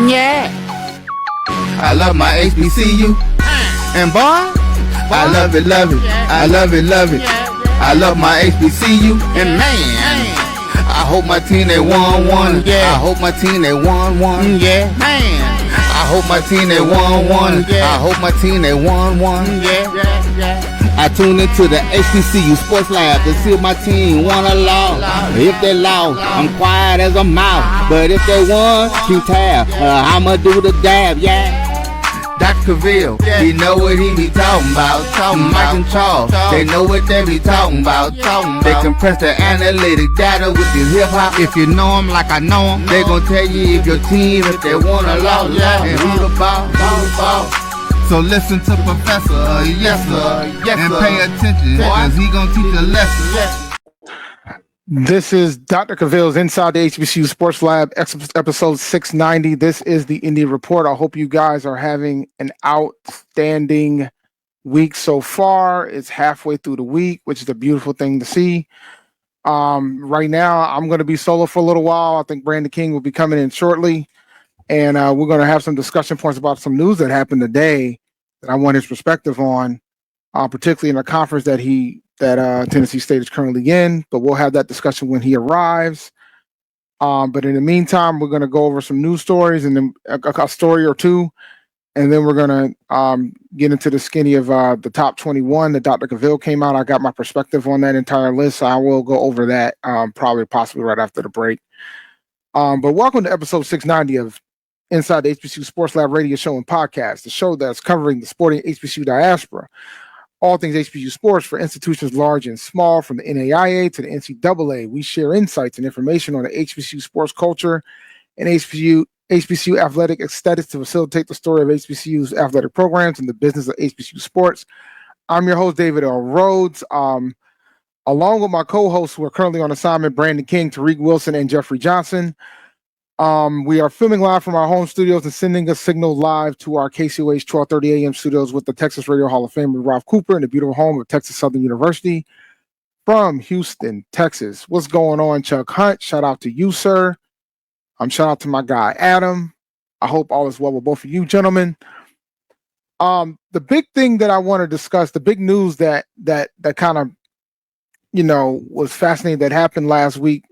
Yeah. I love my HBCU. And boy, I love it, love it. I love it, love it. I love my HBCU. And man, I hope my team they won one. Yeah. I hope my team they won one. Yeah. Man, I hope my team they won one. I hope my team they won one. Yeah. I tune into the HBCU Sports Lab to see if my team won or lost. If they lost, I'm quiet as a mouse. But if they won, keep tab. I'ma do the dab, yeah. Dr. Cavil, he know what he be talking about. Mike and Charles, they know what they be talking about. They compress the analytic data with the hip hop. If you know them like I know them, they gon' tell you if your team, if they won or lost, and who the ball. So listen to Professor, yes sir, and pay attention, cause he gonna teach a lesson. This is Dr. Cavil's Inside the HBCU Sports Lab, episode 690. This is the Indy Report. I hope you guys are having an outstanding week so far. It's halfway through the week, which is a beautiful thing to see. Right now, I'm going to be solo for a little while. I think Brandon King will be coming in shortly. And we're going to have some discussion points about some news that happened today that I want his perspective on, particularly in a conference that Tennessee State is currently in. But we'll have that discussion when he arrives. But in the meantime, we're going to go over some news stories and then a story or two. And then we're going to get into the skinny of the top 21 that Dr. Cavil came out. I got my perspective on that entire list. So I will go over that possibly right after the break. But welcome to episode 690 of Inside the HBCU Sports Lab radio show and podcast, the show that's covering the sporting HBCU diaspora, all things HBCU sports for institutions large and small, from the NAIA to the NCAA. We share insights and information on the HBCU sports culture and HBCU athletic aesthetics to facilitate the story of HBCU's athletic programs and the business of HBCU sports. I'm your host, David L. Rhodes. Along with my co-hosts who are currently on assignment, Brandon King, Tariq Wilson, and Jeffrey Johnson. We are filming live from our home studios and sending a signal live to our KCOH 1230 AM studios with the Texas Radio Hall of Famer Ralph Cooper in the beautiful home of Texas Southern University from Houston, Texas. What's going on, Chuck Hunt? Shout out to you, sir. Shout out to my guy, Adam. I hope all is well with both of you, gentlemen. The big thing that I want to discuss, the big news that kind of, was fascinating that happened last week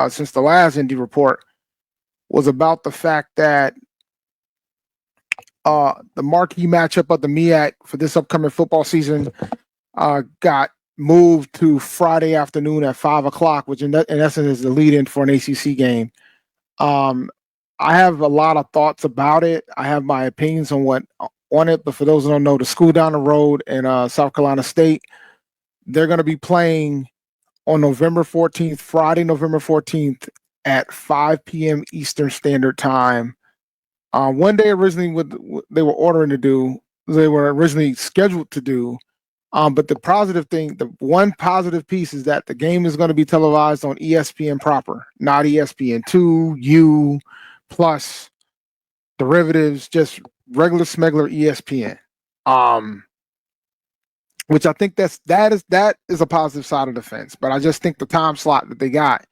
since the last Indy Report was about the fact that the marquee matchup of the MEAC for this upcoming football season got moved to Friday afternoon at 5:00, which in essence is the lead-in for an ACC game. I have a lot of thoughts about it. I have my opinions on it, but for those who don't know, the school down the road in South Carolina State, they're going to be playing on November 14th, Friday, November 14th, at 5 p.m. Eastern Standard Time. One day originally they were originally scheduled to do. But the one positive piece is that the game is going to be televised on ESPN proper, not ESPN2, U, Plus, Derivatives, just regular smuggler ESPN. Which I think that is a positive side of the fence. But I just think the time slot that they got,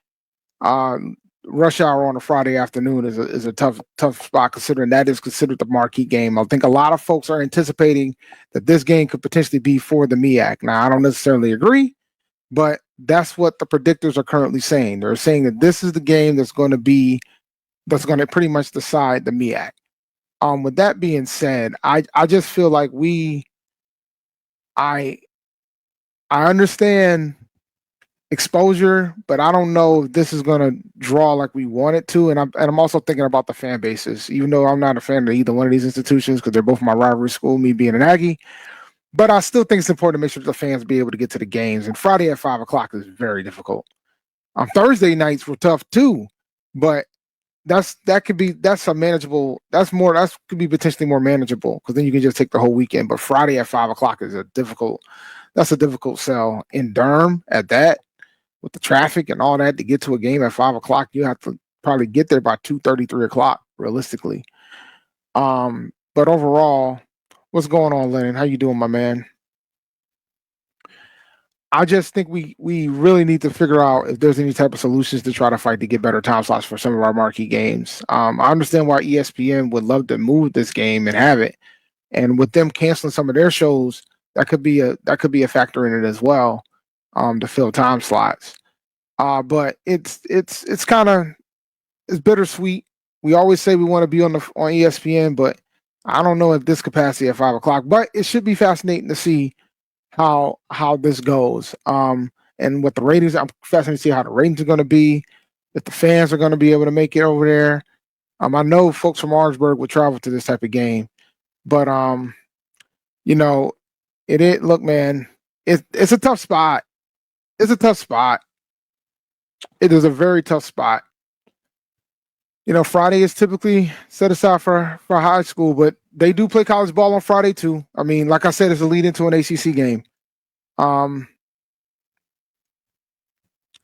rush hour on a Friday afternoon is a tough spot, considering that is considered the marquee game. I think a lot of folks are anticipating that this game could potentially be for the MEAC. Now, I don't necessarily agree, but that's what the predictors are currently saying. They're saying that this is the game that's going to pretty much decide the MEAC. With that being said, I just feel like I understand exposure, but I don't know if this is going to draw like we want it to. And I'm also thinking about the fan bases, even though I'm not a fan of either one of these institutions because they're both my rivalry school, me being an Aggie. But I still think it's important to make sure that the fans be able to get to the games. And Friday at 5:00 is very difficult. Thursday nights were tough too, but that could be potentially more manageable because then you can just take the whole weekend. But Friday at 5:00 is a difficult sell in Durham at that. With the traffic and all that to get to a game at 5:00, you have to probably get there by 2:30, 3:00, realistically. But overall, what's going on, Lennon? How you doing, my man? I just think we really need to figure out if there's any type of solutions to try to fight to get better time slots for some of our marquee games. I understand why ESPN would love to move this game and have it, and with them canceling some of their shows, that could be a factor in it as well, to fill time slots. But it's kind of it's bittersweet. We always say we want to be on ESPN, but I don't know if this capacity at 5 o'clock. But it should be fascinating to see how this goes. And what the ratings, I'm fascinated to see how the ratings are going to be, if the fans are going to be able to make it over there. I know folks from Orangeburg would travel to this type of game, but you know, look, man, it's a tough spot. It's a tough spot. It is a very tough spot. Friday is typically set aside for high school, but they do play college ball on Friday too. I mean, like I said, it's a lead into an ACC game.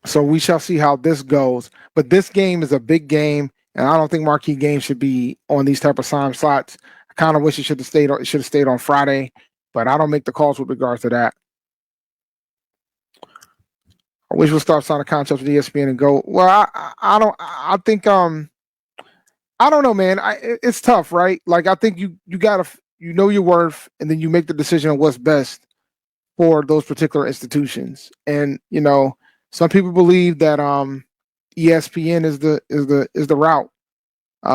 So we shall see how this goes. But this game is a big game, and I don't think marquee games should be on these type of time slots. I kind of wish it should have stayed on Friday, but I don't make the calls with regards to that. I wish we'll start signing contracts with ESPN and go. Well, I don't. I think I don't know, man. It's tough, right? Like, I think you gotta know your worth, and then you make the decision on what's best for those particular institutions. And some people believe that ESPN is the route,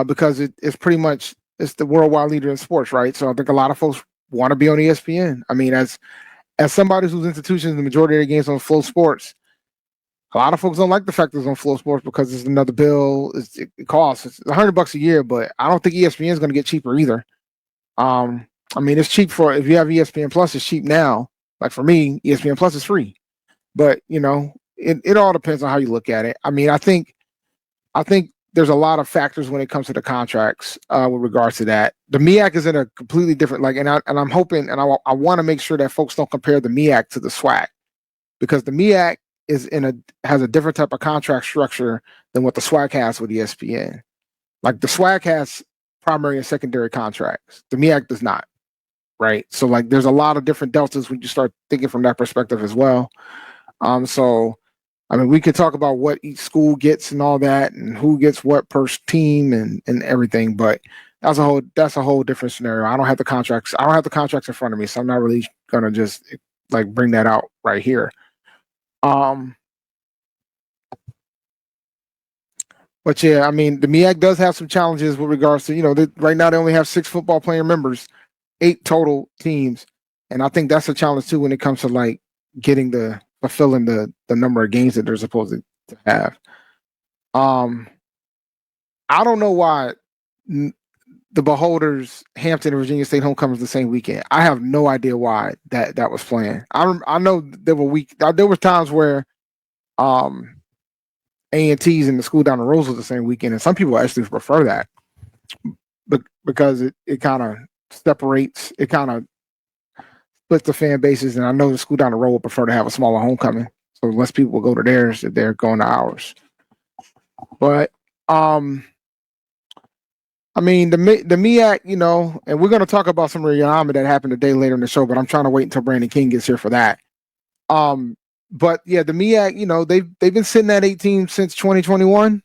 because it's pretty much it's the worldwide leader in sports, right? So I think a lot of folks want to be on ESPN. I mean, as somebody whose institutions, the majority of their games on Flow Sports, a lot of folks don't like the fact that it's on Flow Sports because it's another bill. It costs it's $100 a year, but I don't think ESPN is going to get cheaper either. I mean, it's cheap if you have ESPN Plus, it's cheap now. Like for me, ESPN Plus is free, but it all depends on how you look at it. I mean, I think there's a lot of factors when it comes to the contracts with regards to that. The MEAC is in a completely different and I'm hoping and I want to make sure that folks don't compare the MEAC to the SWAC, because the MEAC has a different type of contract structure than what the SWAC has with ESPN. Like the SWAC has primary and secondary contracts. The MEAC does not, right? So there's a lot of different deltas when you start thinking from that perspective as well. So I mean, we could talk about what each school gets and all that, and who gets what per team and everything, but that's a whole different scenario. I don't have the contracts in front of me, so I'm not really gonna just bring that out right here. But yeah, I mean, the MEAC does have some challenges with regards to, right now they only have 6 football player members, 8 total teams. And I think that's a challenge too when it comes to fulfilling the number of games that they're supposed to have. I don't know why the Beholders, Hampton, and Virginia State homecoming is the same weekend. I have no idea why that was planned. I know there were times where A&T's and the school down the road was the same weekend, and some people actually prefer that, but because it kind of separates, it kind of splits the fan bases, and I know the school down the road would prefer to have a smaller homecoming, so less people will go to theirs if they're going to ours. But I mean, the MEAC, and we're going to talk about some realignment that happened a day later in the show, but I'm trying to wait until Brandon King gets here for that. But yeah, the MEAC, they've been sitting at 18 since 2021,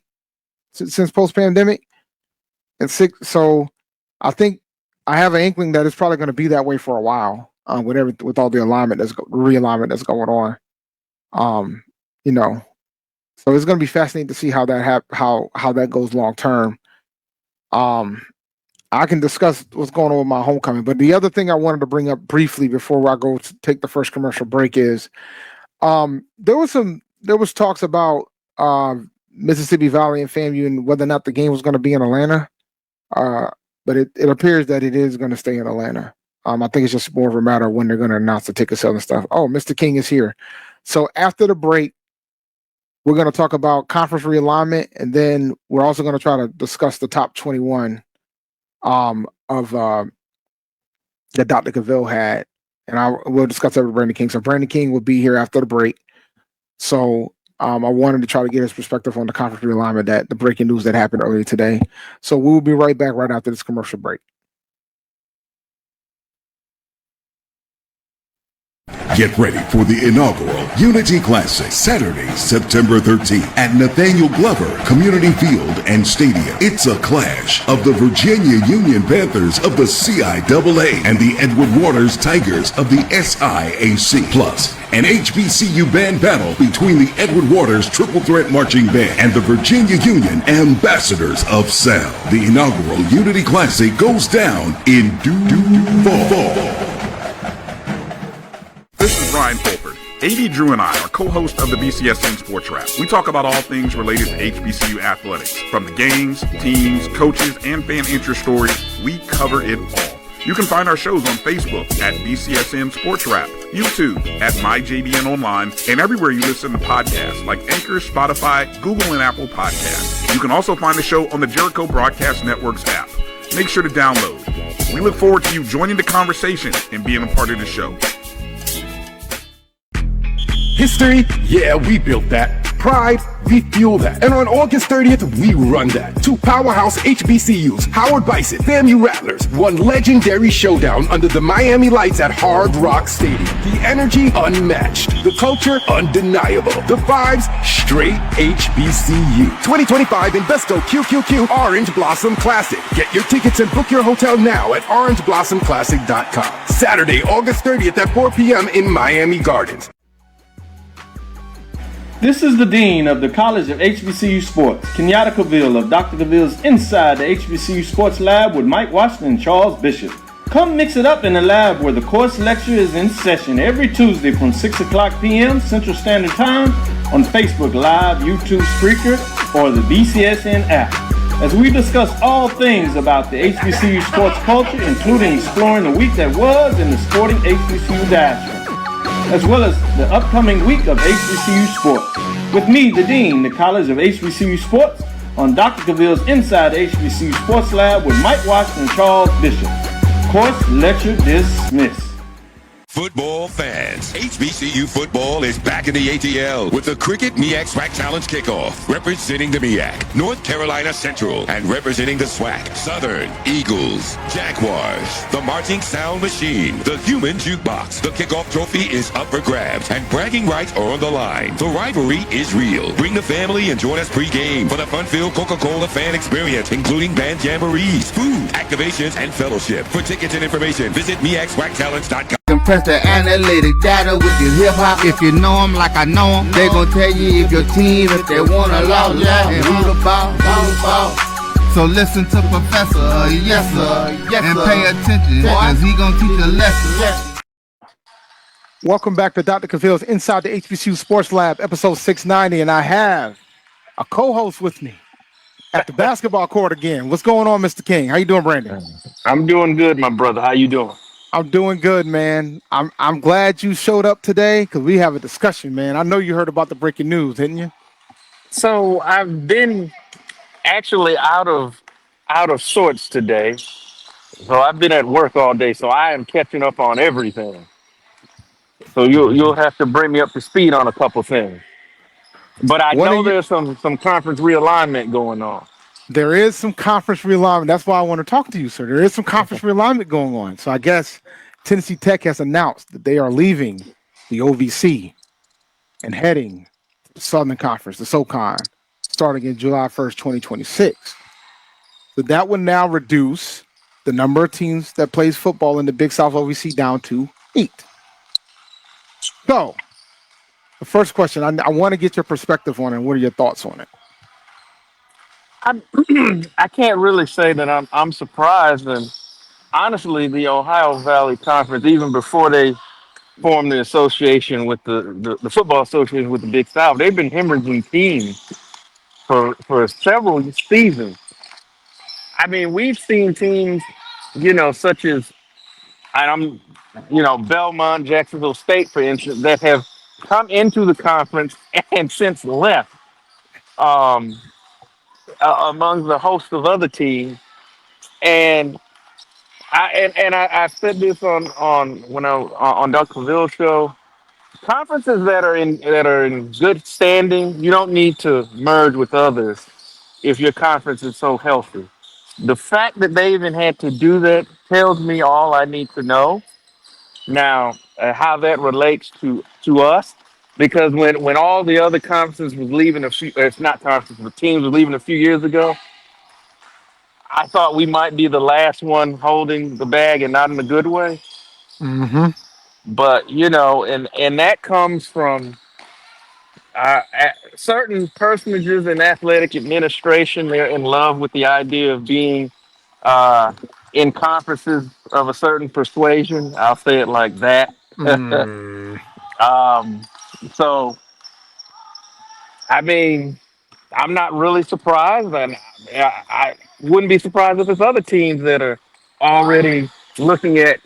since post-pandemic, and 6. So I think I have an inkling that it's probably going to be that way for a while, with all the realignment that's going on. So it's going to be fascinating to see how that how that goes long term. I can discuss what's going on with my homecoming, but the other thing I wanted to bring up briefly before I go to take the first commercial break is there was talks about Mississippi Valley and FAMU and whether or not the game was going to be in Atlanta, but it appears that it is going to stay in Atlanta. I think it's just more of a matter of when they're going to announce the ticket sale and stuff. Oh, Mr. King is here. So after the break, we're going to talk about conference realignment, and then we're also going to try to discuss the top 21 of that Dr. Cavil had, and we'll discuss that with Brandon King. So Brandon King will be here after the break. So I wanted to try to get his perspective on the conference realignment, the breaking news that happened earlier today. So we'll be right back right after this commercial break. Get ready for the inaugural Unity Classic, Saturday, September 13th at Nathaniel Glover Community Field and Stadium. It's a clash of the Virginia Union Panthers of the CIAA and the Edward Waters Tigers of the SIAC. Plus, an HBCU band battle between the Edward Waters Triple Threat Marching Band and the Virginia Union Ambassadors of Sound. The inaugural Unity Classic goes down in due fall. This is Brian Fulford. AD Drew and I are co-hosts of the BCSN Sports Lab. We talk about all things related to HBCU athletics. From the games, teams, coaches, and fan interest stories, we cover it all. You can find our shows on Facebook at BCSN Sports Lab, YouTube at MyJBN Online, and everywhere you listen to podcasts like Anchor, Spotify, Google, and Apple Podcasts. You can also find the show on the Jericho Broadcast Network's app. Make sure to download. We look forward to you joining the conversation and being a part of the show. History? Yeah, we built that. Pride? We fuel that. And on August 30th, we run that. Two powerhouse HBCUs, Howard Bison, FAMU Rattlers, one legendary showdown under the Miami lights at Hard Rock Stadium. The energy unmatched. The culture undeniable. The vibes straight HBCU. 2025 Invesco QQQ Orange Blossom Classic. Get your tickets and book your hotel now at orangeblossomclassic.com. Saturday, August 30th at 4 p.m. in Miami Gardens. This is the Dean of the College of HBCU Sports, Kenyatta Cavil of Dr. Cavil's Inside the HBCU Sports Lab with Mike Washington and Charles Bishop. Come mix it up in the lab where the course lecture is in session every Tuesday from 6 o'clock p.m. Central Standard Time on Facebook Live, YouTube Spreaker, or the BCSN app. As we discuss all things about the HBCU sports culture, including exploring the week that was in the sporting HBCU diaspora, as well as the upcoming week of HBCU Sports. With me, the Dean, the College of HBCU Sports, on Dr. Cavil's Inside the HBCU Sports Lab with Mike Washington and Charles Bishop. Course lecture dismissed. Football fans, HBCU football is back in the ATL with the Cricket MEAC SWAC Challenge Kickoff. Representing the MEAC, North Carolina Central, and representing the SWAC, Southern Eagles, Jaguars, the Marching Sound Machine, the Human Jukebox. The kickoff trophy is up for grabs, and bragging rights are on the line. The rivalry is real. Bring the family and join us pre-game for the fun-filled Coca-Cola fan experience, including band jamborees, food, activations, and fellowship. For tickets and information, visit MEACSWACTalents.com. Compress the analytic data with your hip hop. If you know them like I know them, they gon' tell you if your team, if they wanna lose, and who the ball. So listen to Professor, yes sir, and pay attention, cause he gon' teach a lesson. Welcome back to Dr. Cavil's Inside the HBCU Sports Lab, episode 690, and I have a co-host with me at the basketball court again. What's going on, Mr. King? How you doing, Brandon? I'm doing good, my brother. How you doing? I'm doing good, man. I'm glad you showed up today because we have a discussion, man. I know you heard about the breaking news, didn't you? So I've been actually out of sorts today. So I've been at work all day, so I am catching up on everything. So you'll have to bring me up to speed on a couple things. But I know there's some conference realignment going on. There is some conference realignment. That's why I want to talk to you, sir. There is some conference realignment going on. So I guess Tennessee Tech has announced that they are leaving the OVC and heading to the Southern Conference, the SoCon, starting in July 1st, 2026. So that would now reduce the number of teams that plays football in the Big South OVC down to 8. So the first question, I want to get your perspective on it. What are your thoughts on it? I can't really say that I'm surprised, and honestly, the Ohio Valley Conference, even before they formed the association with the football association with the Big South, they've been hemorrhaging teams for several seasons. I mean, we've seen teams, such as Belmont, Jacksonville State, for instance, that have come into the conference and since left. Among the host of other teams, and I said this on Dr. Cavill's show. Conferences that are in good standing, you don't need to merge with others if your conference is so healthy. The fact that they even had to do that tells me all I need to know. Now, how that relates to us. Because when all the other conferences was leaving it's not conferences, but teams were leaving a few years ago, I thought we might be the last one holding the bag, and not in a good way. Mm-hmm. But and that comes from certain personages in athletic administration. They're in love with the idea of being uh, in conferences of a certain persuasion. I'll say it like that. Mm. um, so, I mean, I'm not really surprised, and I wouldn't be surprised if there's other teams that are already looking at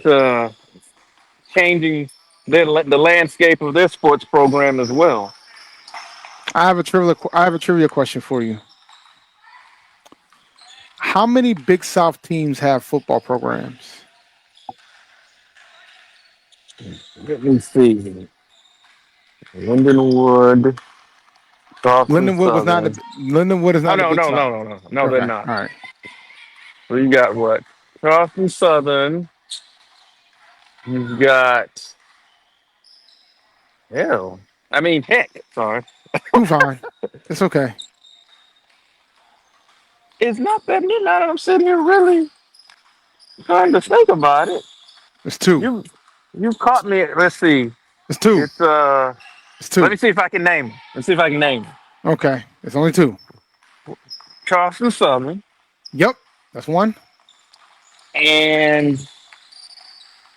changing the landscape of their sports program as well. I have a trivia question for you. How many Big South teams have football programs? Let me see. Lindenwood, Charleston Southern. Lindenwood is Oh not the no, Big no, South. no, no, no, no, they're Okay, not. all right. So you got what? Charleston Southern. You've got hell. I mean, heck. Sorry, You fine. It's okay. it's not that many. Now that I'm sitting here really trying to think about it, It's two. you you caught me. Let's see. It's two. It's It's Let two. me see if I can name. Let's see if I can name. Okay, it's only two. Charleston Southern Yep, that's one. and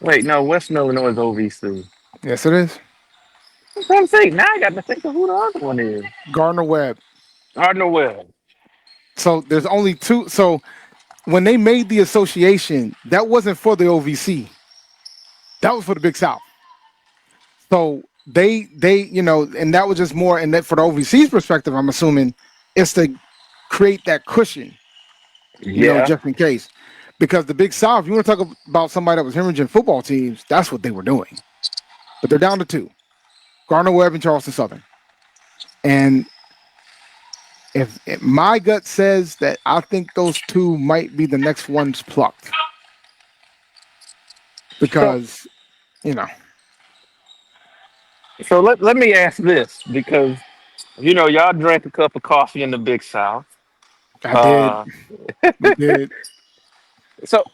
wait, no, Western Illinois is OVC. Yes, it is. I'm trying to think. Now I got to think of who the other one is. Gardner Webb. Gardner Webb. So there's only two. So when they made the association, that wasn't for the OVC. That was for the Big South. So they and that was just more, and that for the OVC's perspective, I'm assuming, it's to create that cushion, Yeah. just in case. Because the Big South, you want to talk about somebody that was hemorrhaging football teams, that's what they were doing. But they're down to two. Gardner Webb and Charleston Southern. And if my gut says that I think those two might be the next ones plucked. Because, So let me ask this, because y'all drank a cup of coffee in the Big South. I did. Uh, We did. so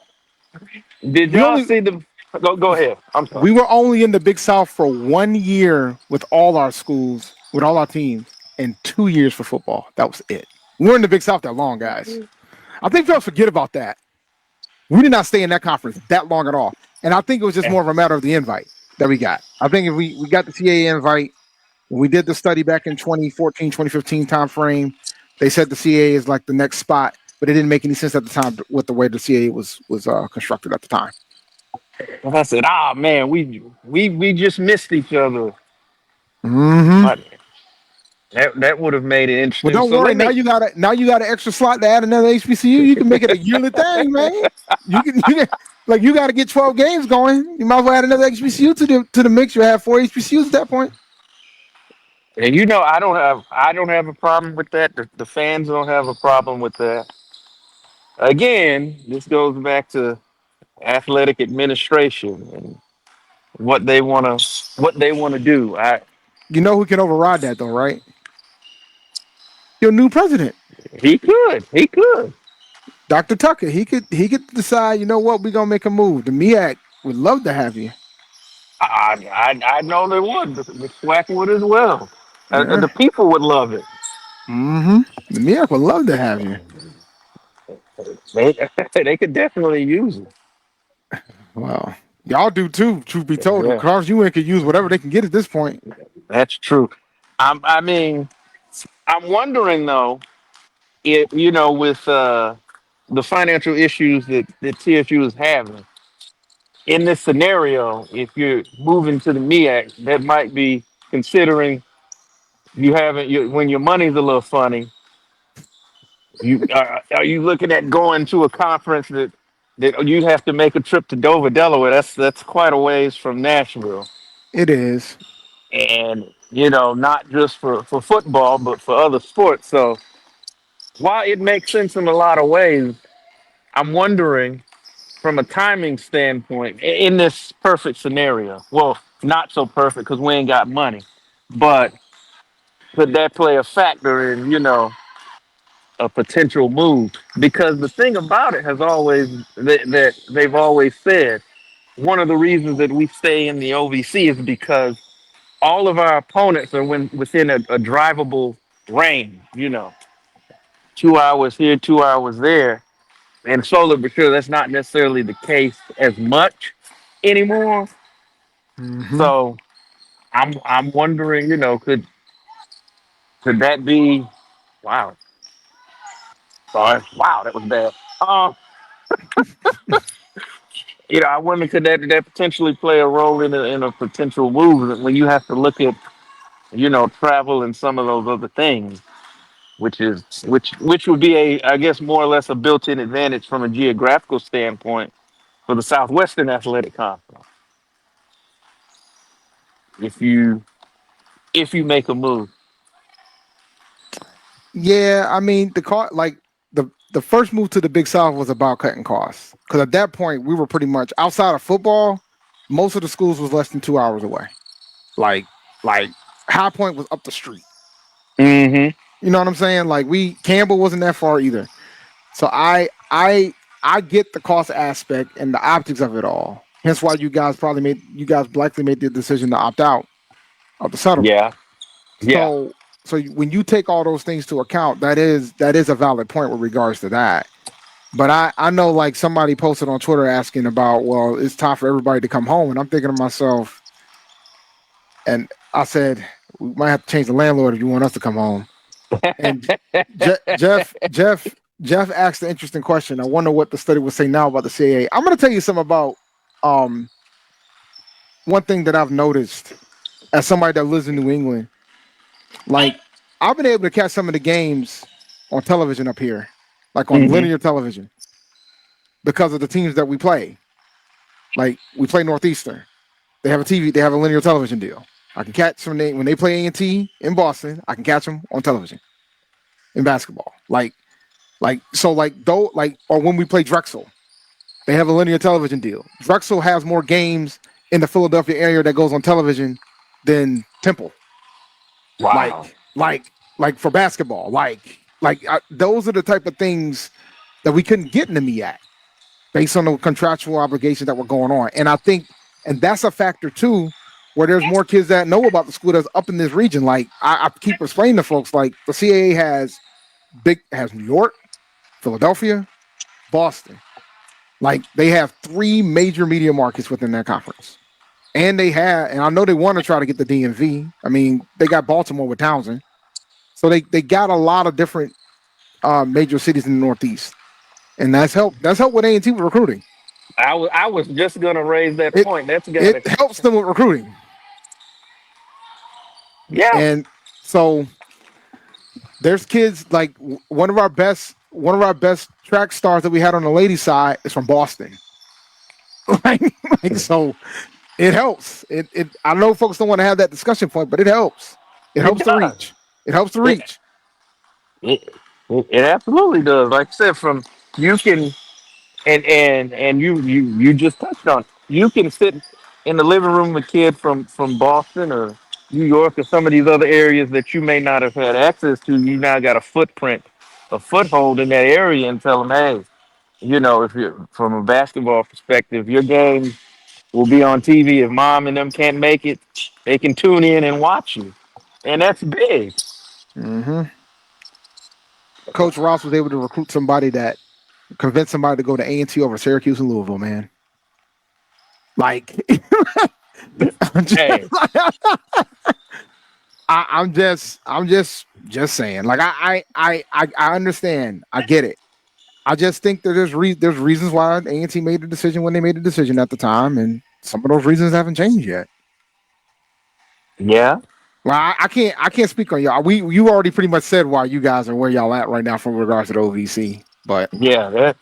did We y'all only see the? Go ahead. I'm sorry. we were only in the Big South for 1 year with all our schools, with all our teams, and 2 years for football. That was it. We weren't in the Big South that long, guys. I think folks forget about that. We did not stay in that conference that long at all. And I think it was just more of a matter of the invite that we got. I think if we got the CAA invite, when we did the study back in 2014, 2015 time frame, they said the CAA is like the next spot, but it didn't make any sense at the time with the way the CAA was constructed at the time. I said, man, we just missed each other. Mm-hmm. But that would have made it interesting. Well, don't So worry. Now you got an extra slot to add another HBCU. You can make it a yearly thing, man. You can you got to get 12 games going. You might as well add another HBCU to the mix. You have 4 HBCUs at that point. And I don't have a problem with that. The fans don't have a problem with that. Again, this goes back to athletic administration and what they wanna do. You know who can override that, though, right? Your new president, He could. Dr. Tucker. He could decide. You know what? We're gonna make a move. The MEAC would love to have you. I know they would. The SWAC would as well. Yeah. The people would love it. Mm-hmm. The MEAC would love to have you. They could definitely use it. Well, y'all do too. Truth be told, Yeah. the Cards UN could use whatever they can get at this point. That's true. I mean, I'm wondering though, if with the financial issues that TSU is having in this scenario, if you're moving to the MEAC, that might be considering when your money's a little funny. Are you looking at going to a conference that you'd have to make a trip to Dover, Delaware? That's quite a ways from Nashville, It is. and not just for football, but for other sports. So while it makes sense in a lot of ways, I'm wondering from a timing standpoint in this perfect scenario. Well, not so perfect because we ain't got money. But could that play a factor in, a potential move? Because the thing about it has always that they've always said one of the reasons that we stay in the OVC is because all of our opponents are within a drivable range. 2 hours here, 2 hours there, and slowly but sure that's not necessarily the case as much anymore. Hmm. So I'm wondering, could that be? Wow, sorry, wow, that was bad. I wonder could that potentially play a role in a potential move when you have to look at travel and some of those other things, which would be I guess more or less a built-in advantage from a geographical standpoint for the Southwestern Athletic Conference if you make a move. Yeah, I mean the cost, like the first move to the Big South was about cutting costs because at that point we were pretty much outside of football. Most of the schools was less than 2 hours away. Like High Point was up the street. Mm-hmm. You know what I'm saying? Like Campbell wasn't that far either. So I get the cost aspect and the optics of it all. Hence why you guys likely made the decision to opt out of the settlement. Yeah. Yeah. So when you take all those things to account, that is a valid point with regards to that. But I know like somebody posted on Twitter asking about, well, it's time for everybody to come home, and I'm thinking to myself, and I said we might have to change the landlord if you want us to come home. And Jeff asked an interesting question. I wonder what the study would say now about the CAA. I'm going to tell you something about one thing that I've noticed as somebody that lives in New England. Like I've been able to catch some of the games on television up here, like on linear television, because of the teams that we play. Like we play Northeastern. They have a linear television deal. I can catch when they play A&T in Boston. I can catch them on television in basketball. Or when we play Drexel, they have a linear television deal. Drexel has more games in the Philadelphia area that goes on television than Temple. Wow. Like for basketball, those are the type of things that we couldn't get in the MEAC based on the contractual obligations that were going on. And I think, and that's a factor too, where there's more kids that know about the school that's up in this region. Like I keep explaining to folks, like the CAA has New York, Philadelphia, Boston. Like they have 3 major media markets within that conference. And I know they want to try to get the DMV. I mean, they got Baltimore with Townsend. So they got a lot of different major cities in the Northeast. And that's helped with A&T with recruiting. I was just gonna raise that point. It helps them with recruiting. Yeah. And so there's kids like one of our best track stars that we had on the ladies' side is from Boston. So it helps. I know folks don't want to have that discussion point, but it helps. It helps to reach. It helps to reach. It absolutely does. Like I said, from you can and you just touched on. You can sit in the living room with a kid from Boston or New York or some of these other areas that you may not have had access to. You now got a foothold in that area, and tell them, hey, if you're from a basketball perspective, your game will be on TV. If mom and them can't make it, they can tune in and watch you, and that's big. Mm-hmm. Coach Ross was able to convince somebody to go to A&T over Syracuse and Louisville, man. Like, I'm just saying. Like, I understand. I get it. I just think that there's reasons why A&T made the decision when they made the decision at the time, and some of those reasons haven't changed yet. Yeah. Well, I can't speak on y'all. You already pretty much said why you guys are where y'all at right now from regards to the OVC. But yeah, that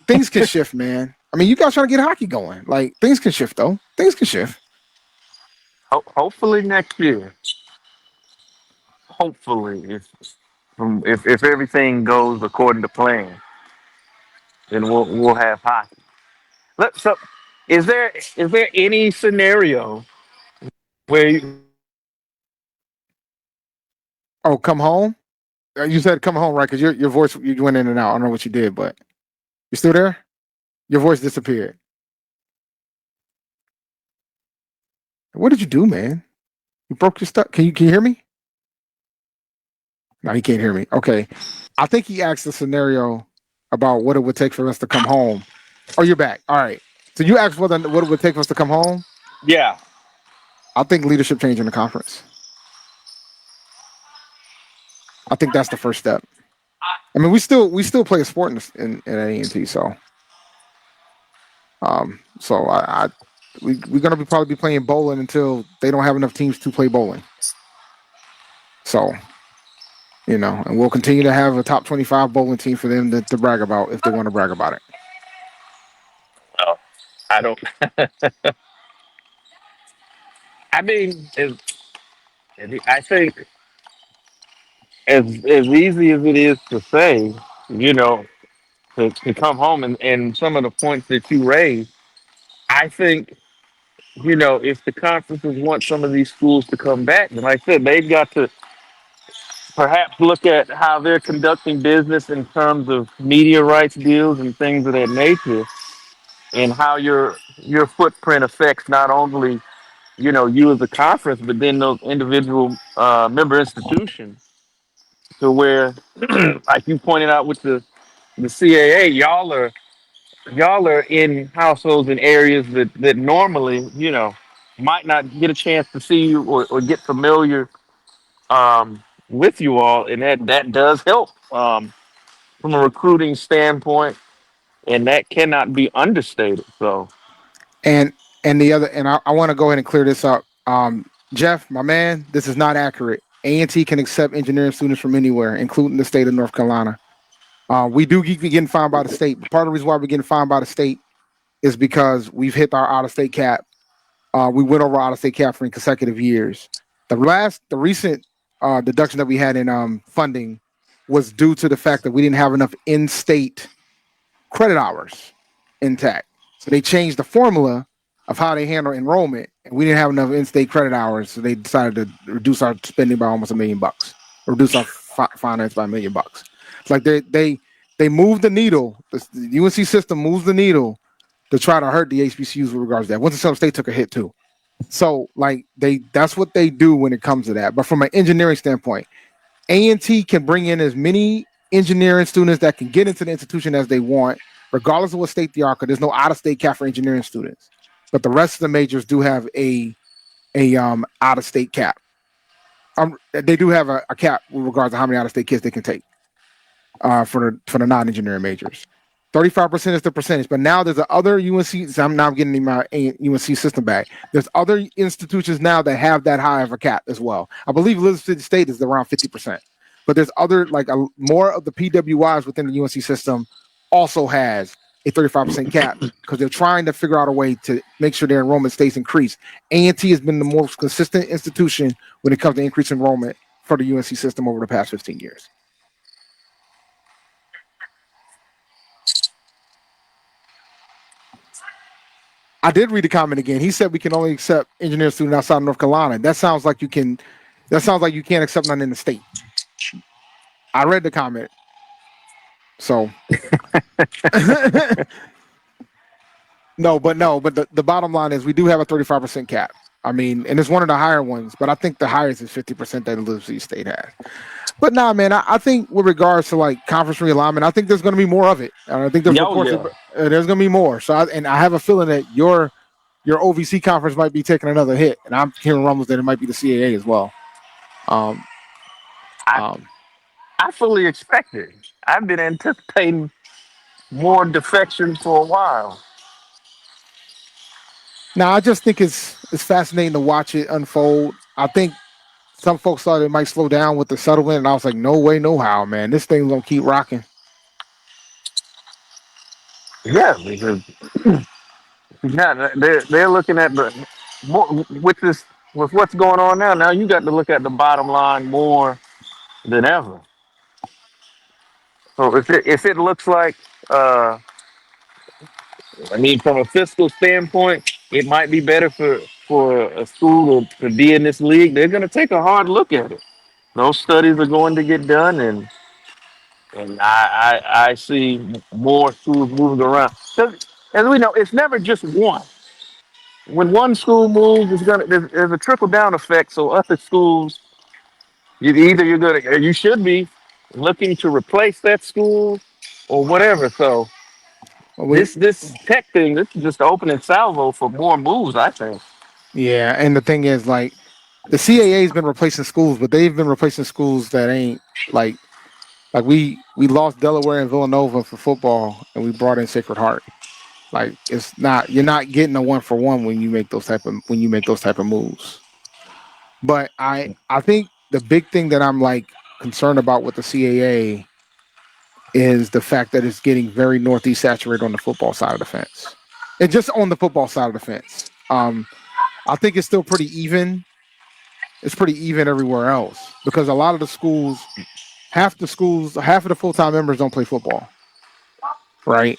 things can shift, man. I mean, you guys trying to get hockey going. Like things can shift though. Things can shift. Hopefully next year. Hopefully, if everything goes according to plan, then we'll have hockey. Is there any scenario where Oh, come home. You said come home, right? Because your voice you went in and out. I don't know what you did, but you still there? Your voice disappeared. What did you do, man? You broke your stuff. Can you hear me? No, he can't hear me. Okay. I think he asked the scenario about what it would take for us to come home. Oh, you're back. All right. So you asked what it would take for us to come home. yeah. I think leadership change in the conference. I think that's the first step. I mean, we still play a sport in A&T, so we're gonna probably be playing bowling until they don't have enough teams to play bowling. So, and we'll continue to have a top 25 bowling team for them to brag about if they want to brag about it. Oh, I don't. I mean, I think as easy as it is to say, you know, to come home and some of the points that you raised, I think, if the conferences want some of these schools to come back, then like I said, they've got to perhaps look at how they're conducting business in terms of media rights deals and things of that nature, and how your footprint affects not only you as a conference, but then those individual member institutions, to where, like you pointed out with the CAA, y'all are in households in areas that normally, might not get a chance to see you or get familiar with you all, and that does help from a recruiting standpoint, and that cannot be understated. So, And I want to go ahead and clear this up. Jeff, my man, this is not accurate. A&T can accept engineering students from anywhere, including the state of North Carolina. We do keep getting fined by the state. But part of the reason why we're getting fined by the state is because we've hit our out-of-state cap. We went over out-of-state cap for consecutive years. The recent deduction that we had in funding was due to the fact that we didn't have enough in-state credit hours intact. So they changed the formula of how they handle enrollment, and we didn't have enough in-state credit hours, so they decided to reduce our spending by almost $1 million, or reduce our finance by $1 million. It's like they moved the needle. The UNC system moves the needle to try to hurt the HBCUs with regards to that. Winston-Salem State took a hit too. So that's what they do when it comes to that. But from an engineering standpoint, A&T can bring in as many engineering students that can get into the institution as they want, regardless of what state they are, because there's no out-of-state cap for engineering students. But the rest of the majors do have a out-of-state cap. They do have a cap with regards to how many out-of-state kids they can take for the non-engineering majors. 35% is the percentage, but now there's other UNC. So I'm getting my UNC system back. There's other institutions now that have that high of a cap as well. I believe Elizabeth State is around 50%, but there's other more of the PWIs within the UNC system also has a 35% cap because they're trying to figure out a way to make sure their enrollment stays increased. A&T has been the most consistent institution when it comes to increased enrollment for the UNC system over the past 15 years. I did read the comment again. He said we can only accept engineering students outside of North Carolina. That sounds like you can't accept none in the state. I read the comment. So no, but the bottom line is we do have a 35% cap. I mean, and it's one of the higher ones, but I think the highest is 50% that Elizabeth State has. But nah, man, I think with regards to conference realignment, I think there's going to be more of it. And I think there's there's going to be more. So I have a feeling that your OVC conference might be taking another hit, and I'm hearing rumbles that it might be the CAA as well. I fully expect it. I've been anticipating more defection for a while. Now, I just think it's fascinating to watch it unfold. I think some folks thought it might slow down with the settlement, and I was like, no way, no how, man. This thing's going to keep rocking. Yeah, because they're looking at with what's going on now. Now you got to look at the bottom line more than ever. So if it looks like I mean, from a fiscal standpoint, it might be better for a school to be in this league. They're going to take a hard look at it. Those studies are going to get done, and I see more schools moving around. 'Cause as we know, it's never just one. When one school moves, there's a trickle down effect. So other schools, you're gonna or you should be looking to replace that school or whatever. So We this tech thing, this is just the opening salvo for more moves, I think. Yeah, and the thing is, like, the CAA has been replacing schools, but they've been replacing schools that ain't like we lost Delaware and Villanova for football, and we brought in Sacred Heart. Like, it's not you're not getting a 1-for-1 when you make those type of moves. But I think the big thing that I'm like concerned about with the CAA is the fact that it's getting very northeast saturated on the football side of the fence, and just on the football side of the fence. I think it's still pretty even. It's pretty even everywhere else because a lot of the schools, half of the full-time members don't play football, right?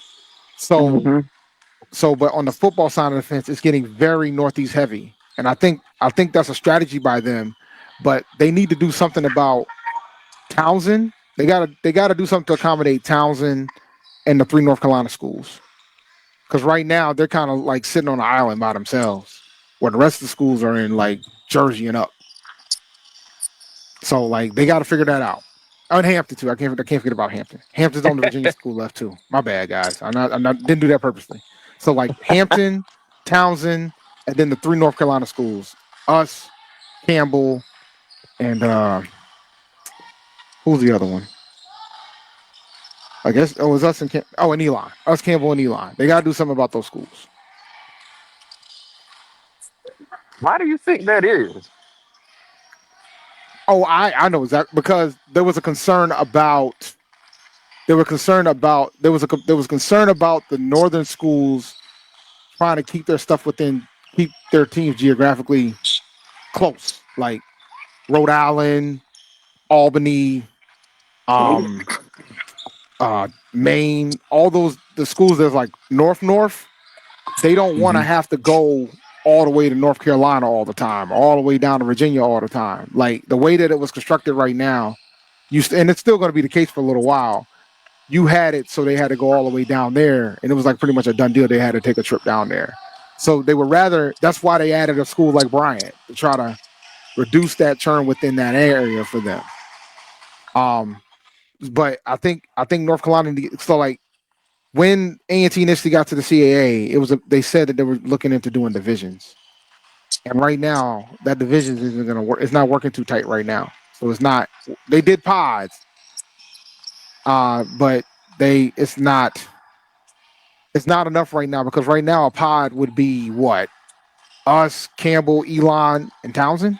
So, Hmm. but on the football side of the fence, it's getting very northeast heavy, and I think that's a strategy by them, but they need to do something about Townsend. They gotta do something to accommodate Townsend and the 3 North Carolina schools, because right now they're kind of like sitting on an island by themselves, where the rest of the schools are in like Jersey and up. So like they got to figure that out. Oh, and Hampton too. I can't forget about Hampton. Hampton's on the Virginia school left too. My bad, guys. I'm not didn't do that purposely. So like Hampton, Townsend, and then the 3 North Carolina schools. Us, Campbell, and who's the other one? I guess it was us and and Elon. Us, Campbell, and Elon. They got to do something about those schools. Why do you think that is? Oh, I know exactly, because there was concern about the northern schools trying to keep keep their teams geographically close, like Rhode Island, Albany, um, Maine, all the schools that's like north. They don't want to have to go all the way to North Carolina all the time, all the way down to Virginia all the time. Like the way that it was constructed right now, and it's still going to be the case for a little while. You had it so they had to go all the way down there, and it was like pretty much a done deal. They had to take a trip down there. So they would rather. That's why they added a school like Bryant to try to reduce that churn within that area for them. But I think North Carolina. So like when A&T initially got to the CAA, they said that they were looking into doing divisions, and right now that divisions isn't going to work. It's not working too tight right now, so it's not. They did pods, but it's not enough right now, because right now a pod would be what? Us, Campbell, Elon, and Townsend.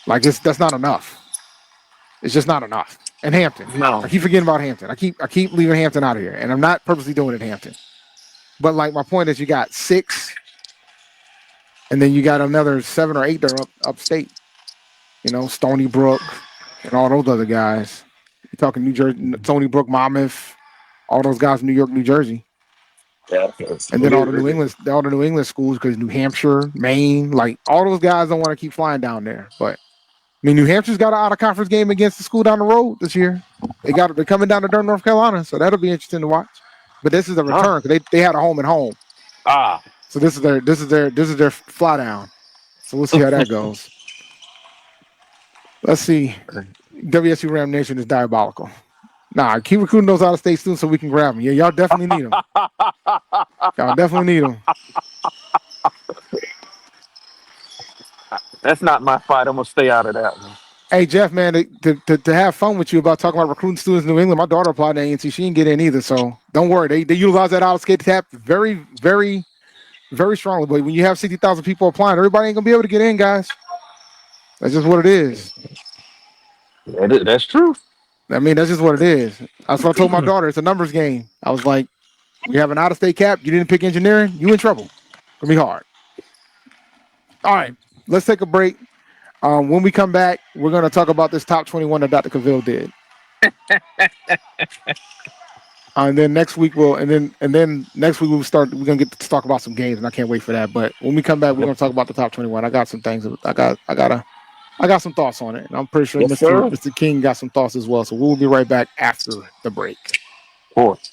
Like that's not enough. It's just not enough. And Hampton. No. I keep forgetting about Hampton. I keep leaving Hampton out of here, and I'm not purposely doing it Hampton. But like my point is, you got 6, and then you got another 7 or 8 that are upstate. You know, Stony Brook and all those other guys. You're talking New Jersey, Stony Brook, Monmouth, all those guys in New York, New Jersey. Yeah. And then all the New England schools, because New Hampshire, Maine, like all those guys don't want to keep flying down there. But I mean, New Hampshire's got an out-of-conference game against the school down the road this year. They're coming down to Durham, North Carolina, so that'll be interesting to watch. But this is a return, because they had a home and home. So this is their fly down. So we'll see how that goes. Let's see. WSU Ram Nation is diabolical. Nah, keep recruiting those out-of-state students so we can grab them. Yeah, y'all definitely need them. Y'all definitely need them. That's not my fight. I'm gonna stay out of that one. Hey Jeff, man, to have fun with you about talking about recruiting students in New England. My daughter applied to A&T. She didn't get in either, so don't worry. They utilize that out-of-state tap very, very, very strongly. But when you have 60,000 people applying, everybody ain't gonna be able to get in, guys. That's just what it is. That's true. I mean, that's just what it is. That's what I told my daughter. It's a numbers game. I was like, we have an out-of-state cap. You didn't pick engineering. You in trouble. It'll be hard. All right, let's take a break. When we come back, we're going to talk about this top 21 that Dr. Cavil did. And then next week we'll next week we'll start. We're gonna get to talk about some games, and I can't wait for that. But when we come back, we're gonna talk about the top 21. I got some things. I got some thoughts on it, and I'm pretty sure Yes, sir. Mr. King got some thoughts as well. So we'll be right back after the break. Of course.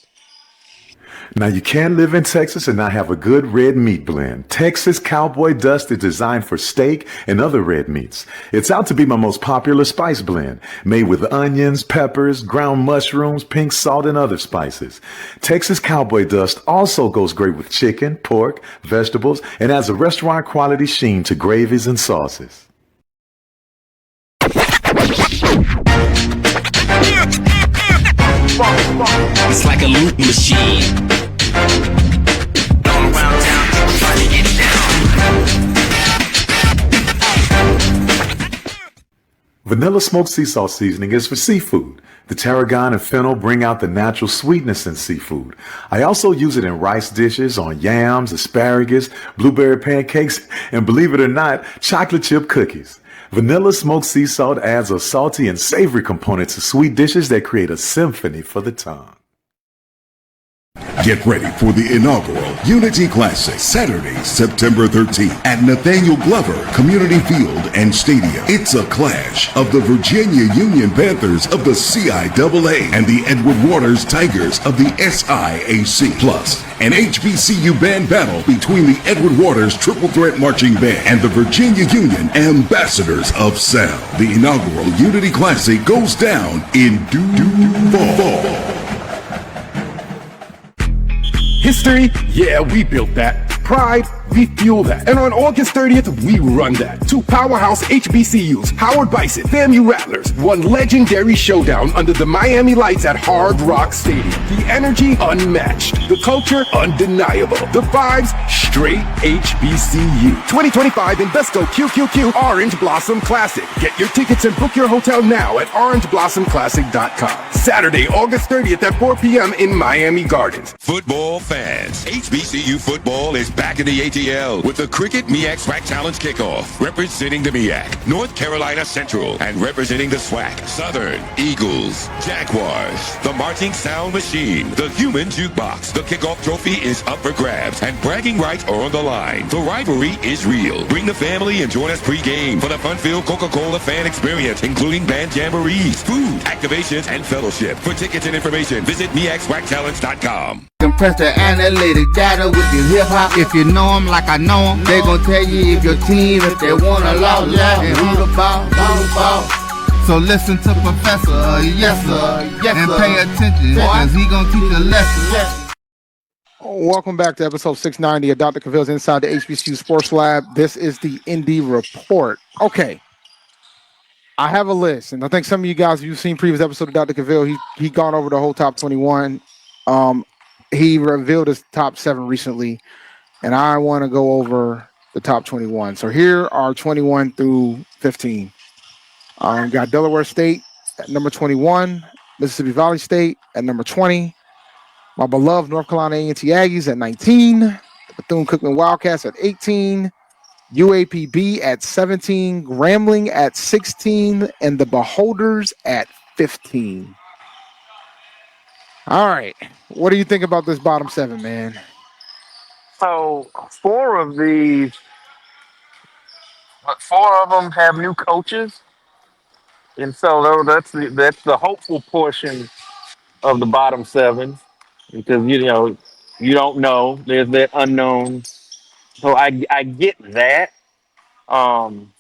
Now, you can live in Texas and not have a good red meat blend. Texas Cowboy Dust is designed for steak and other red meats. It's out to be my most popular spice blend, made with onions, peppers, ground mushrooms, pink salt, and other spices. Texas Cowboy Dust also goes great with chicken, pork, vegetables, and adds a restaurant quality sheen to gravies and sauces. It's like a loot machine. All around town, people trying to get down. Vanilla smoked sea salt seasoning is for seafood. The tarragon and fennel bring out the natural sweetness in seafood. I also use it in rice dishes, on yams, asparagus, blueberry pancakes, and believe it or not, chocolate chip cookies. Vanilla smoked sea salt adds a salty and savory component to sweet dishes that create a symphony for the tongue. Get ready for the inaugural Unity Classic, Saturday, September 13th at Nathaniel Glover Community Field and Stadium. It's a clash of the Virginia Union Panthers of the CIAA and the Edward Waters Tigers of the SIAC. Plus, an HBCU band battle between the Edward Waters Triple Threat Marching Band and the Virginia Union Ambassadors of Sound. The inaugural Unity Classic goes down in due fall. History? Yeah, we built that. Pride? We fuel that. And on August 30th, we run that. Two powerhouse HBCUs, Howard Bison, FAMU Rattlers, one legendary showdown under the Miami lights at Hard Rock Stadium. The energy unmatched. The culture undeniable. The vibes straight HBCU. 2025 Invesco QQQ Orange Blossom Classic. Get your tickets and book your hotel now at orangeblossomclassic.com. Saturday, August 30th at 4 p.m. in Miami Gardens. Football fans, HBCU football is back in the ATL with the Cricket MEAC SWAC Challenge Kickoff. Representing the MEAC, North Carolina Central, and representing the SWAC, Southern, Eagles, Jaguars, the Marching Sound Machine, the Human Jukebox. The kickoff trophy is up for grabs, and bragging rights are on the line. The rivalry is real. Bring the family and join us pre-game for the fun-filled Coca-Cola fan experience, including band jamborees, food, activations, and fellowship. For tickets and information, visit MEACSWACChallenge.com. Compress the analytic data with your hip hop. If you know them like I know them, they gon' tell you if your team, if they want a lot, and who the ball. So listen to Professor, yes sir, and pay attention, cause he gon' teach a lesson. Welcome back to episode 690 of Dr. Cavil's Inside the HBCU Sports Lab. This is the Indy Report. Okay. I have a list, and I think some of you guys, if you've seen previous episode of Dr. Cavil, he gone over the whole top 21. He revealed his top 7 recently, and I want to go over the top 21. So here are 21 through 15. Got Delaware State at number 21, Mississippi Valley State at number 20, my beloved North Carolina A&T Aggies at 19, the Bethune-Cookman Wildcats at 18, UAPB at 17, Grambling at 16, and the Beholders at 15. All right. What do you think about this bottom 7, man? So 4 of them have new coaches, and so that's the hopeful portion of the bottom 7, because you don't know, there's that unknown. So I get that. And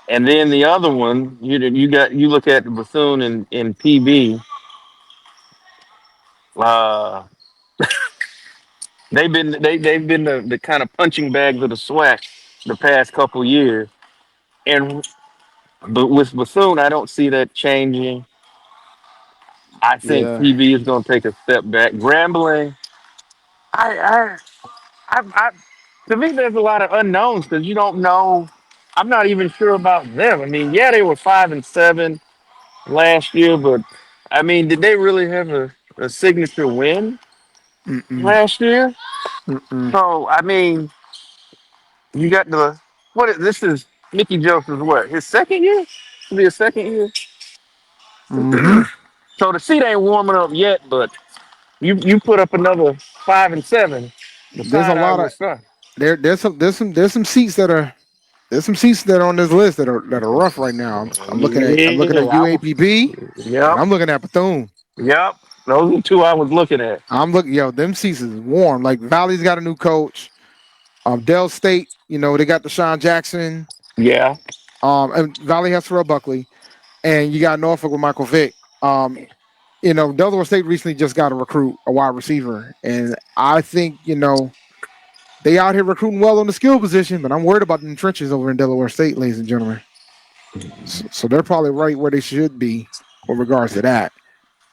then the other one, you look at the Bethune and PB. They've been the kind of punching bags of the SWAC the past couple years, but with Bethune, I don't see that changing. I think PB is going to take a step back. Grambling, I to me, there's a lot of unknowns because you don't know. I'm not even sure about them. I mean, yeah, they were 5-7 last year, but I mean, did they really have a signature win last year? So I mean, you got this is Mickey Joseph's what, his second year? It'll be his second year. So the seat ain't warming up yet, but you put up another 5 and 7. The There's a side eye lot will of start. there's some seats that are on this list that are rough right now. I'm looking at UAPB and Yep. I'm looking at Bethune. Yep. Those are the two I was looking at. I'm looking, them seats is warm. Like Valley's got a new coach. Dell State, they got Deshaun Jackson. Yeah. And Valley has Terrell Buckley, and you got Norfolk with Michael Vick. Delaware State recently just got a wide receiver, and I think they out here recruiting well on the skill position, but I'm worried about the trenches over in Delaware State, ladies and gentlemen. So they're probably right where they should be with regards to that.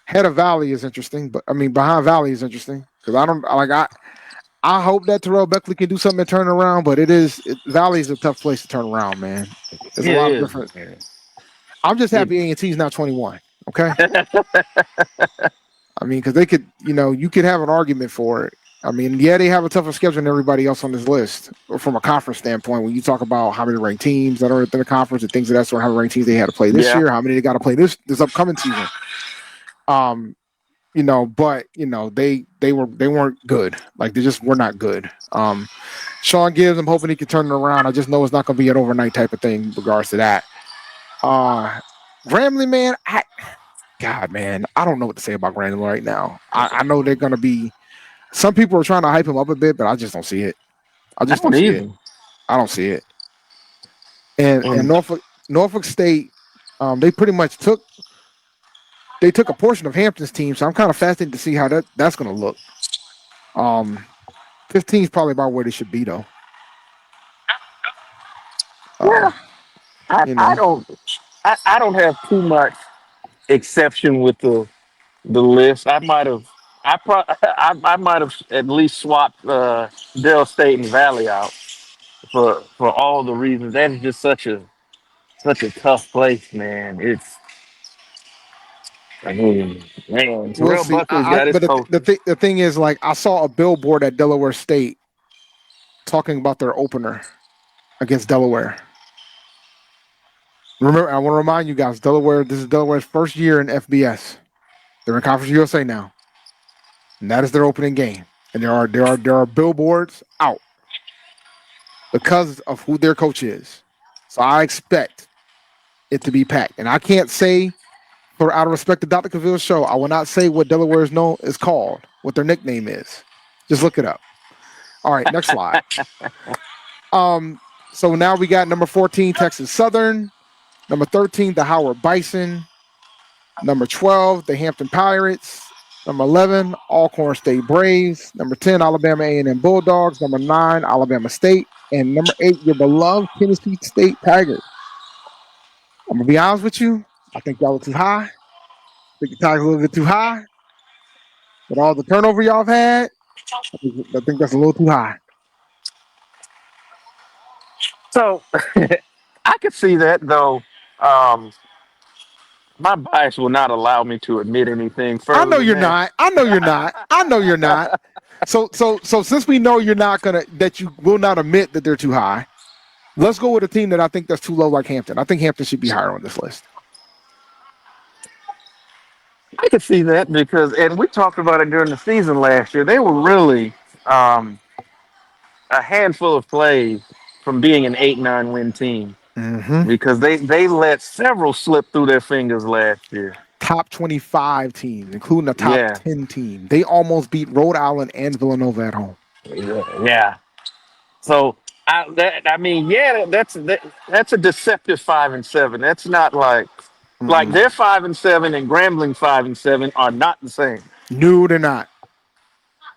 Head of Valley is interesting, but behind Valley is interesting because I hope that Terrell Buckley can do something to turn around, but Valley is a tough place to turn around, man. There's a lot of different. I'm just happy A&T's not 21. Okay. Because they could, you could have an argument for it. They have a tougher schedule than everybody else on this list from a conference standpoint. When you talk about how many ranked teams that are in the conference and things of that sort, how many ranked teams they had to play this year, how many they got to play this upcoming season. They weren't good. Like they just were not good. Sean Gibbs, I'm hoping he can turn it around. I just know it's not going to be an overnight type of thing in regards to that. Grambling, man, I don't know what to say about Grambling right now. I know they're going to be. Some people are trying to hype him up a bit, but I just don't see it. I don't see it. And Norfolk State, they pretty much took a portion of Hampton's team, so I'm kind of fascinated to see how that's going to look. 15 is probably about where they should be, though. I don't have too much exception with the list. I might have at least swapped Dell State and Valley out for all the reasons. That is just such a tough place, man. We'll Terrell see. Buckley's got his coach. The thing is, like, I saw a billboard at Delaware State talking about their opener against Delaware. Remember, I want to remind you guys, this is Delaware's first year in FBS. They're in Conference USA now. And that is their opening game. And there are billboards out because of who their coach is. So I expect it to be packed. And I can't say, out of respect to Dr. Cavil's show, I will not say what Delaware is called, what their nickname is. Just look it up. All right, next slide. So now we got number 14, Texas Southern. Number 13, the Howard Bison. Number 12, the Hampton Pirates. Number 11, Alcorn State Braves. Number 10, Alabama A&M Bulldogs. Number 9, Alabama State. And number 8, your beloved Tennessee State Tigers. I'm going to be honest with you. I think y'all are too high. I think the Tigers are a little bit too high. With all the turnover y'all have had, I think that's a little too high. So I could see that, though. My bias will not allow me to admit anything further. I know you're not. So since we know that you will not admit that they're too high, let's go with a team that I think that's too low, like Hampton. I think Hampton should be higher on this list. I could see that and we talked about it during the season last year. They were really a handful of plays from being an 8-9 win team. Mm-hmm. Because they let several slip through their fingers last year. Top 25 teams, including a top 10 team. They almost beat Rhode Island and Villanova at home. Yeah. So that's a deceptive 5-7. That's not like they're 5-7 and Grambling 5-7 are not the same. No, they're not.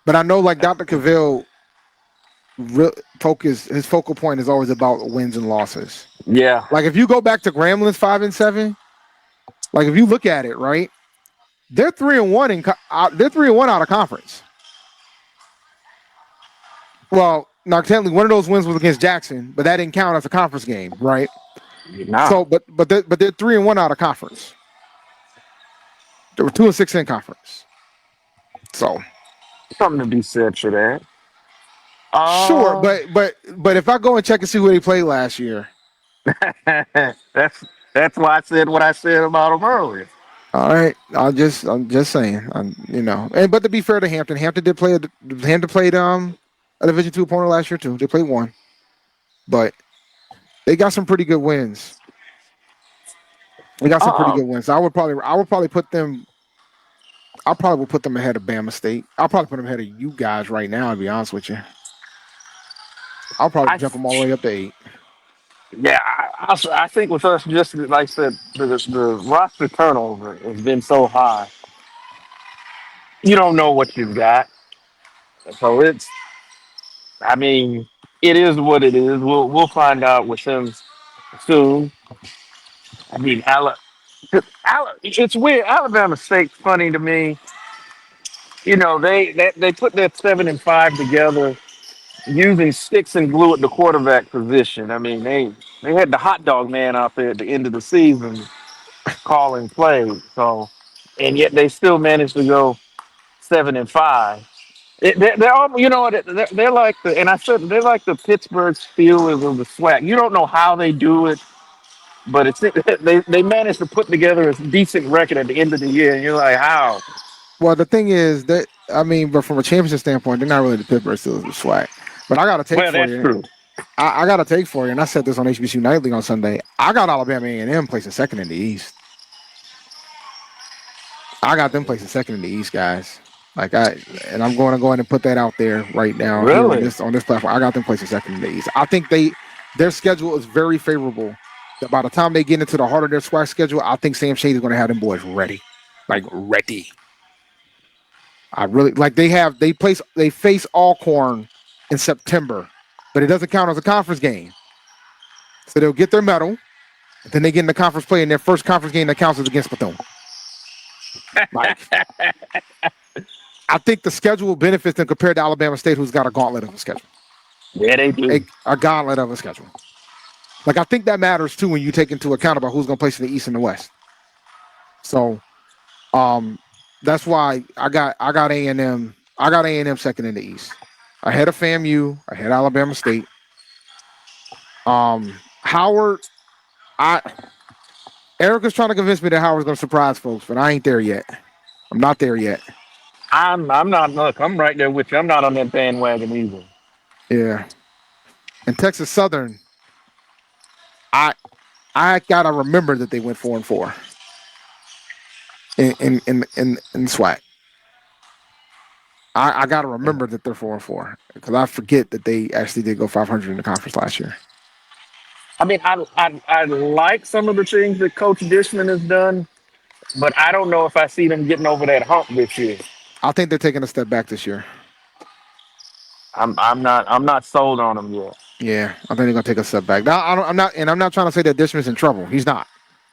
But I know, like Dr. Cavil, his focal point is always about wins and losses. Yeah. Like if you go back to Grambling's 5-7, like if you look at it, right, they're 3-1 they're 3-1 out of conference. Well, now technically one of those wins was against Jackson, but that didn't count as a conference game, right? Nah. So, but they're 3-1 out of conference. They were 2-6 in conference. So something to be said for that. Sure, but if I go and check and see who they played last year, that's why I said what I said about them earlier. All right, I'm just saying. But to be fair to Hampton, Hampton played a Division two opponent last year too. They played one, but they got some pretty good wins. They got some pretty Uh, good wins. I would probably put them. I probably would put them ahead of Bama State. I'll probably put them ahead of you guys right now. To be honest with you, I'll probably I jump them all the way up to 8. Yeah, I think with us, just like I said, the roster turnover has been so high. You don't know what you've got, so I mean, it is what it is. We'll find out with them soon. I mean, it's weird. Alabama State's funny to me. They put that 7-5 together using sticks and glue at the quarterback position. I mean, they had the hot dog man out there at the end of the season calling plays. So, and yet they still managed to go 7-5. They're all, they're like and I said they're like the Pittsburgh Steelers of the SWAC. You don't know how they do it, but they managed to put together a decent record at the end of the year, and you're like, how? Well, the thing is that but from a championship standpoint, they're not really the Pittsburgh Steelers with swag. But I got to take Well, for that's you. true. I got to take for you, and I said this on HBCU Nightly on Sunday. I got Alabama A&M placing second in the East. I got them placing second in the East, guys. And I'm going to go ahead and put that out there right now here Really? on this platform. I got them placing second in the East. I think their schedule is very favorable. That by the time they get into the heart of their SWAC schedule, I think Sam Shady is going to have them boys ready, ready. I really they face Alcorn in September, but it doesn't count as a conference game. So they'll get their medal, and then they get in the conference play, and their first conference game that counts is against Bethune. I think the schedule benefits them compared to Alabama State, who's got a gauntlet of a schedule. Yeah, they do. A gauntlet of a schedule. I think that matters too when you take into account about who's going to place in the East and the West. So, that's why I got A&M. I got A&M second in the East, ahead of FAMU, ahead of Alabama State. Howard, Erica's trying to convince me that Howard's going to surprise folks, but I ain't there yet. I'm not there yet. I'm not. Look, I'm right there with you. I'm not on that bandwagon either. Yeah. And Texas Southern, I gotta remember that they went 4-4 in SWAC. I gotta remember that they're 4-4 because I forget that they actually did go 500 in the conference last year. I mean, I like some of the things that Coach Dishman has done, but I don't know if I see them getting over that hump this year. I think they're taking a step back this year. I'm not sold on them yet. Yeah, I think they're gonna take a step back. Now I'm not trying to say that Dishman's in trouble. He's not.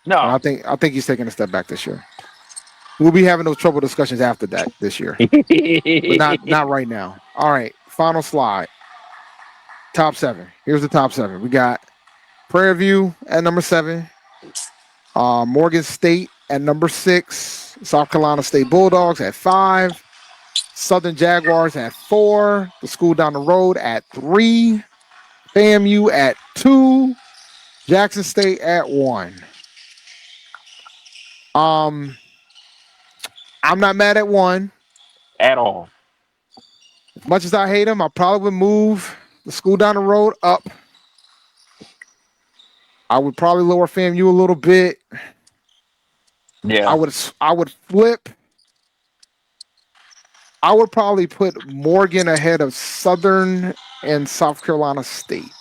No, I think he's taking a step back this year. We'll be having those trouble discussions after that this year, but not right now. All right, final slide. Top 7. Here's the top 7. We got Prairie View at number 7, Morgan State at number 6, South Carolina State Bulldogs at 5, Southern Jaguars at 4, the school down the road at 3, FAMU at 2, Jackson State at 1. I'm not mad at 1 at all. As much as I hate them, I probably would move the school down the road up. I would probably lower FAMU a little bit. Yeah. I would flip. I would probably put Morgan ahead of Southern and South Carolina State.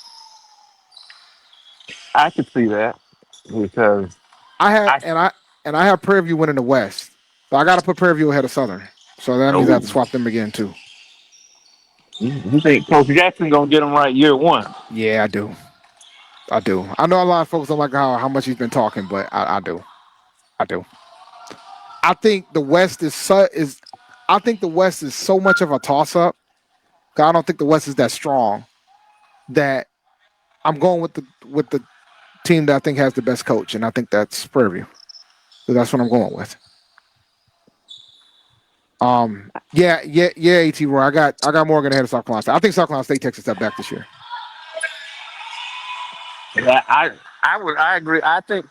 I could see that because I have Prairie View winning the West. So I got to put Prairie View ahead of Southern. So that means I have to swap them again too. You think Coach Jackson gonna get them right year 1? Yeah, I do. I know a lot of folks don't like how much he's been talking, but I do. I think the West is so much of a toss-up. I don't think the West is that strong that I'm going with the team that I think has the best coach, and I think that's Prairie View. So that's what I'm going with. AT Roy. I got Morgan ahead of South Carolina State. I think South Carolina State takes a step back this year. Yeah, I agree. I think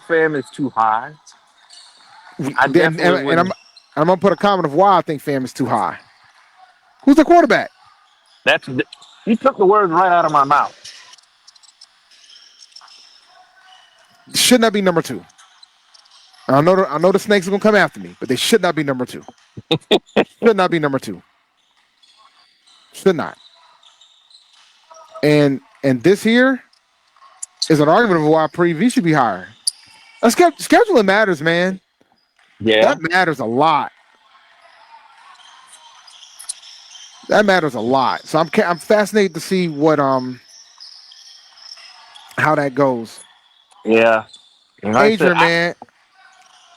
FAM is too high. I definitely and wouldn't. I'm gonna put a comment of why I think FAM is too high. Who's the quarterback? You took the words right out of my mouth. Should not be number 2. I know the snakes are gonna come after me, but they should not be number 2. Should not be number 2. Should not. And this here is an argument of why Pre-V should be higher. Scheduling matters, man. Yeah. That matters a lot. That matters a lot. So I'm fascinated to see what how that goes. Yeah. And like I said, Adrian, man,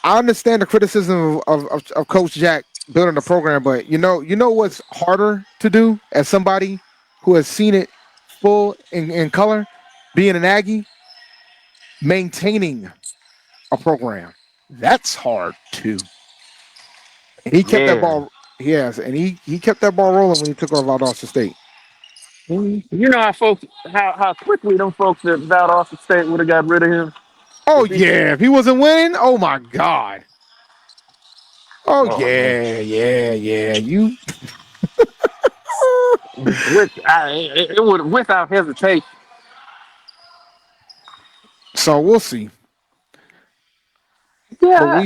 I understand the criticism of Coach Jack building the program, but you know what's harder to do as somebody who has seen it full in color, being an Aggie, maintaining a program. That's hard too. And he kept that ball. Yes, and he kept that ball rolling when he took over Valdosta State. You know how quickly them folks at Valdosta State would have got rid of him. Oh yeah, if he wasn't winning, oh my God. Oh yeah. You It would without hesitation. So we'll see. Yeah,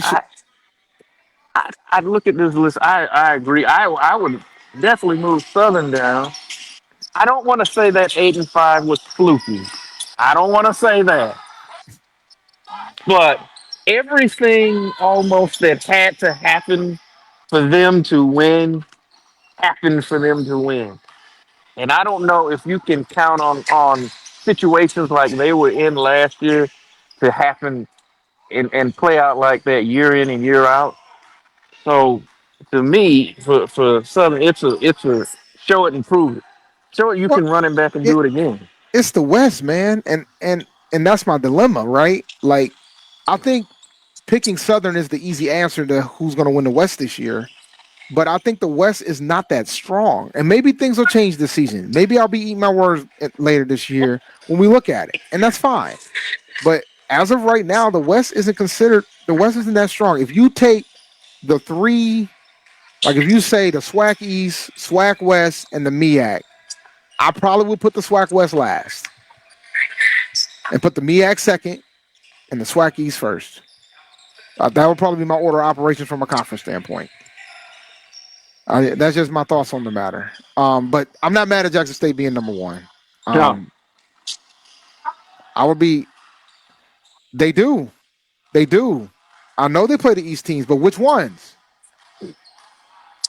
I'd look at this list. I agree. I would definitely move Southern down. I don't want to say that 8-5 was fluky. I don't want to say that. But everything almost that had to happen for them to win happened for them to win. And I don't know if you can count on situations like they were in last year to happen and play out like that year in and year out. So to me, for Southern, it's a show it and prove it. Show it you can run it back and do it again. It's the West, man, and that's my dilemma, right? Like, I think picking Southern is the easy answer to who's going to win the West this year. But I think the West is not that strong. And maybe things will change this season. Maybe I'll be eating my words later this year when we look at it. And that's fine. But as of right now, the West isn't that strong. If you take the 3, like if you say the SWAC East, SWAC West, and the MEAC, I probably would put the SWAC West last. And put the MEAC second and the SWAC East first. That would probably be my order of operations from a conference standpoint. That's just my thoughts on the matter. But I'm not mad at Jackson State being number 1. No. I would be. They do. I know they play the East teams, but which ones?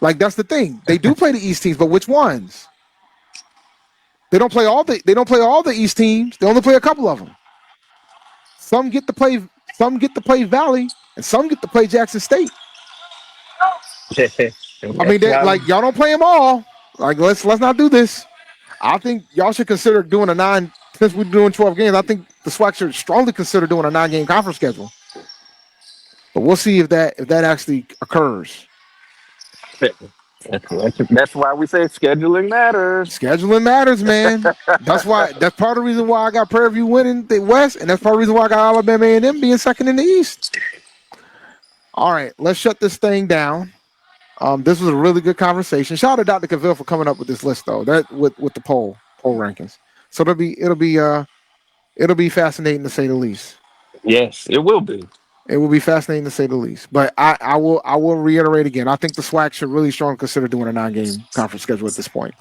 Like, that's the thing. They do play the East teams, but which ones? They don't play all the East teams. They only play a couple of them. Some get to play Valley, and some get to play Jackson State. I mean, like, y'all don't play them all. Like, let's not do this. I think y'all should consider doing a 9. Since we're doing 12 games, I think the SWAC should strongly consider doing a 9-game conference schedule. But we'll see if that actually occurs. That's why we say scheduling matters. Scheduling matters, man. That's part of the reason why I got Prairie View winning the West, and that's part of the reason why I got Alabama A&M being second in the East. All right, let's shut this thing down. This was a really good conversation. Shout out to Dr. Cavil for coming up with this list, though. That with the poll rankings. So it'll be fascinating to say the least. Yes, it will be. It will be fascinating to say the least. But I will reiterate again. I think the SWAC should really strongly consider doing a 9-game conference schedule at this point,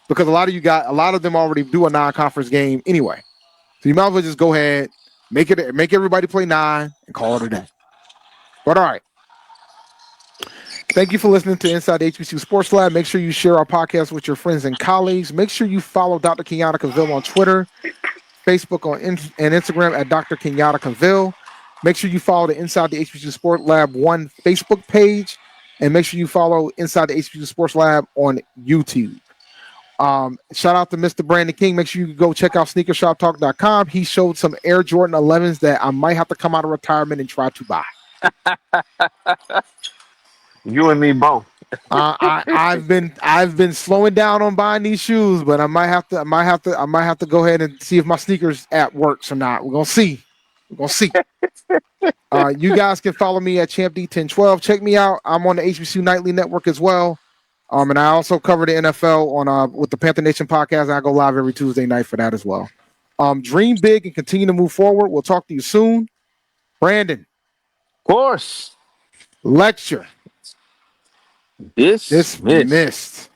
because a lot of them already do a non-conference game anyway. So you might as well just go ahead, make everybody play 9 and call it a day. But all right. Thank you for listening to Inside the HBCU Sports Lab. Make sure you share our podcast with your friends and colleagues. Make sure you follow Dr. Kenyatta Cavil on Twitter, Facebook, and Instagram at Dr. Kenyatta Cavil. Make sure you follow the Inside the HBCU Sports Lab 1 Facebook page, and make sure you follow Inside the HBCU Sports Lab on YouTube. Shout out to Mr. Brandon King. Make sure you go check out sneakershoptalk.com. He showed some Air Jordan 11s that I might have to come out of retirement and try to buy. You and me both. I've been slowing down on buying these shoes, but I might have to go ahead and see if my sneakers app works or not. We're gonna see. We're gonna see. You guys can follow me at ChampD1012. Check me out. I'm on the HBCU Nightly Network as well. And I also cover the NFL on with the Panther Nation podcast. And I go live every Tuesday night for that as well. Dream big and continue to move forward. We'll talk to you soon. Brandon. Of course. Lecture. Dismissed.